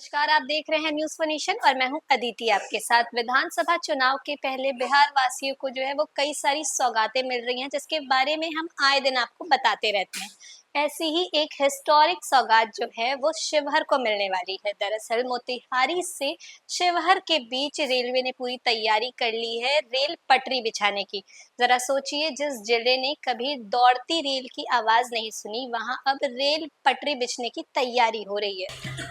नमस्कार, आप देख रहे हैं न्यूज़ फॉर नेशन और मैं हूं अदिति आपके साथ। विधानसभा चुनाव के पहले बिहार वासियों को जो है वो कई सारी सौगातें मिल रही हैं, जिसके बारे में हम आए दिन आपको बताते रहते हैं। ऐसी ही एक हिस्टोरिक सौगात जो है वो शिवहर को मिलने वाली है। दरअसल मोतिहारी से शिवहर के बीच रेलवे ने पूरी तैयारी कर ली है रेल पटरी बिछाने की। जरा सोचिए, जिस जिले ने कभी दौड़ती रेल की आवाज नहीं सुनी, वहां अब रेल पटरी बिछने की तैयारी हो रही है।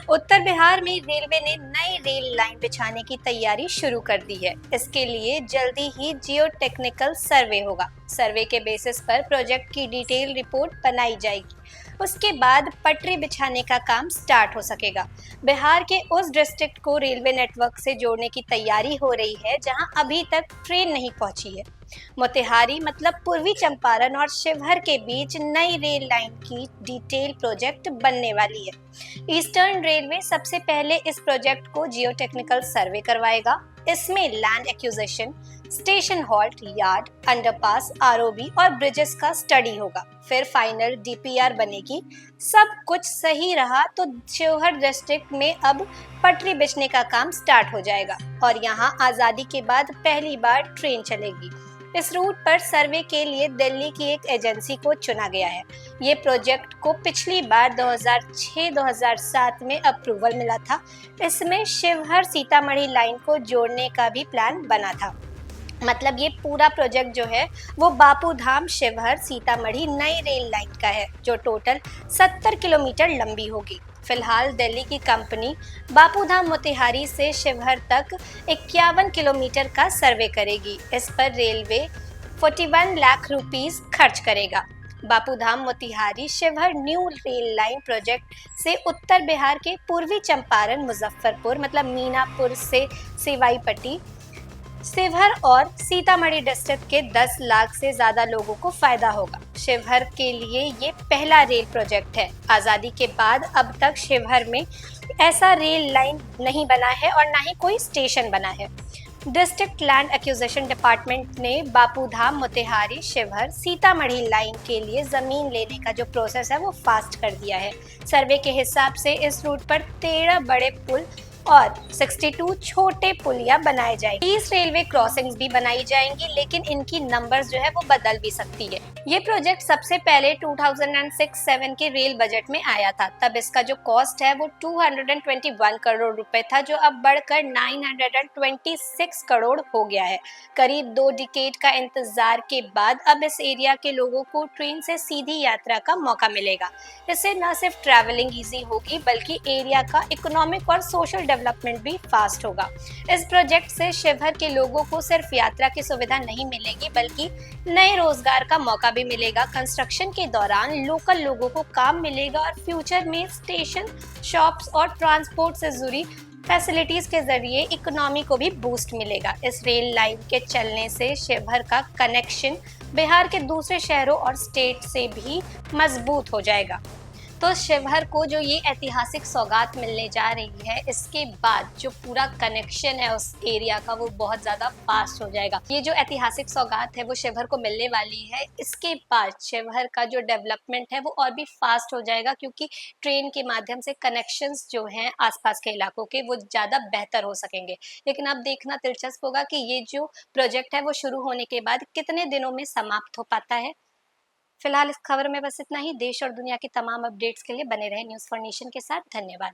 उत्तर बिहार में रेलवे ने नई रेल लाइन बिछाने की तैयारी शुरू कर दी है। इसके लिए जल्दी ही जियो टेक्निकल सर्वे होगा। सर्वे के बेसिस पर प्रोजेक्ट की डिटेल रिपोर्ट बनाई जाएगी। उसके बाद पटरी बिछाने का काम स्टार्ट हो सकेगा। बिहार के उस डिस्ट्रिक्ट को रेलवे नेटवर्क से जोड़ने की तैयारी हो रही है जहां अभी तक ट्रेन नहीं पहुंची है। मोतिहारी मतलब पूर्वी चंपारण और शिवहर के बीच नई रेल लाइन की डिटेल प्रोजेक्ट बनने वाली है। ईस्टर्न रेलवे सबसे पहले इस प्रोजेक्ट को जियो टेक्निकल सर्वे करवाएगा। इसमें land acquisition, station halt, yard, underpass, ROB और ब्रिजेस का स्टडी होगा। फिर फाइनल डीपीआर बनेगी। सब कुछ सही रहा तो शिवहर डिस्ट्रिक्ट में अब पटरी बिछने का काम स्टार्ट हो जाएगा और यहाँ आजादी के बाद पहली बार ट्रेन चलेगी। इस रूट पर सर्वे के लिए दिल्ली की एक एजेंसी को चुना गया है। ये प्रोजेक्ट को पिछली बार 2006-2007 में अप्रूवल मिला था। इसमें शिवहर सीतामढ़ी लाइन को जोड़ने का भी प्लान बना था। मतलब ये पूरा प्रोजेक्ट जो है वो बापू धाम शिवहर सीतामढ़ी नई रेल लाइन का है, जो टोटल 70 किलोमीटर लंबी होगी। फिलहाल दिल्ली की कंपनी बापूधाम मोतिहारी से शिवहर तक 51 किलोमीटर का सर्वे करेगी। इस पर रेलवे 41 लाख रुपीस खर्च करेगा। Bapudham Motihari Sheohar new rail line project से उत्तर बिहार के पूर्वी चंपारण, मुजफ्फरपुर मतलब मीनापुर से सेवाईपट्टी, शिवहर और सीतामढ़ी डिस्ट्रिक्ट के 10 लाख से ज्यादा लोगों को फायदा होगा। शिवहर के लिए ये पहला रेल प्रोजेक्ट है। आजादी के बाद अब तक शिवहर में ऐसा रेल लाइन नहीं बना है और ना ही कोई स्टेशन बना है। डिस्ट्रिक्ट लैंड एक्विजिशन डिपार्टमेंट ने बापूधाम मोतिहारी शिवहर सीतामढ़ी लाइन के लिए जमीन लेने का जो प्रोसेस है वो फास्ट कर दिया है। सर्वे के हिसाब से इस रूट पर 13 बड़े पुल और 62 छोटे पुलिया बनाए जाएंगे। 30 रेलवे क्रॉसिंग्स भी बनाई जाएंगी, लेकिन इनकी नंबर्स जो है वो बदल भी सकती है। ये प्रोजेक्ट सबसे पहले 2006-07 के रेल बजट में आया था। तब इसका जो कॉस्ट है वो 221 करोड़ रुपए था, जो अब बढ़कर 926 करोड़ हो गया है। करीब 2 डिकेड का इंतजार के बाद अब इस एरिया के लोगों को ट्रेन से सीधी यात्रा का मौका मिलेगा। इससे न सिर्फ ट्रैवलिंग ईजी होगी, बल्कि एरिया का इकोनॉमिक और सोशल डेवलपमेंट भी फास्ट होगा। इस प्रोजेक्ट से शिवहर के लोगों को सिर्फ यात्रा की सुविधा नहीं मिलेगी, बल्कि नए रोजगार का मौका भी मिलेगा। कंस्ट्रक्शन के दौरान लोकल लोगों को काम मिलेगा और फ्यूचर में स्टेशन, शॉप्स और ट्रांसपोर्ट से जुड़ी फैसिलिटीज के जरिए इकोनॉमी को भी बूस्ट मिलेगा। इस रेल लाइन के चलने से शिवहर का कनेक्शन बिहार के दूसरे शहरों और स्टेट से भी मजबूत हो जाएगा। तो शिवहर को जो ये ऐतिहासिक सौगात मिलने जा रही है, इसके बाद जो पूरा कनेक्शन है उस एरिया का वो बहुत ज़्यादा फास्ट हो जाएगा। ये जो ऐतिहासिक सौगात है वो शिवहर को मिलने वाली है। इसके बाद शिवहर का जो डेवलपमेंट है वो और भी फास्ट हो जाएगा, क्योंकि ट्रेन के माध्यम से कनेक्शंस जो हैं आसपास के इलाकों के वो ज़्यादा बेहतर हो सकेंगे। लेकिन अब देखना दिलचस्प होगा कि ये जो प्रोजेक्ट है वो शुरू होने के बाद कितने दिनों में समाप्त हो पाता है। फिलहाल इस खबर में बस इतना ही। देश और दुनिया की तमाम अपडेट्स के लिए बने रहे न्यूज़ फॉर नेशन के साथ। धन्यवाद।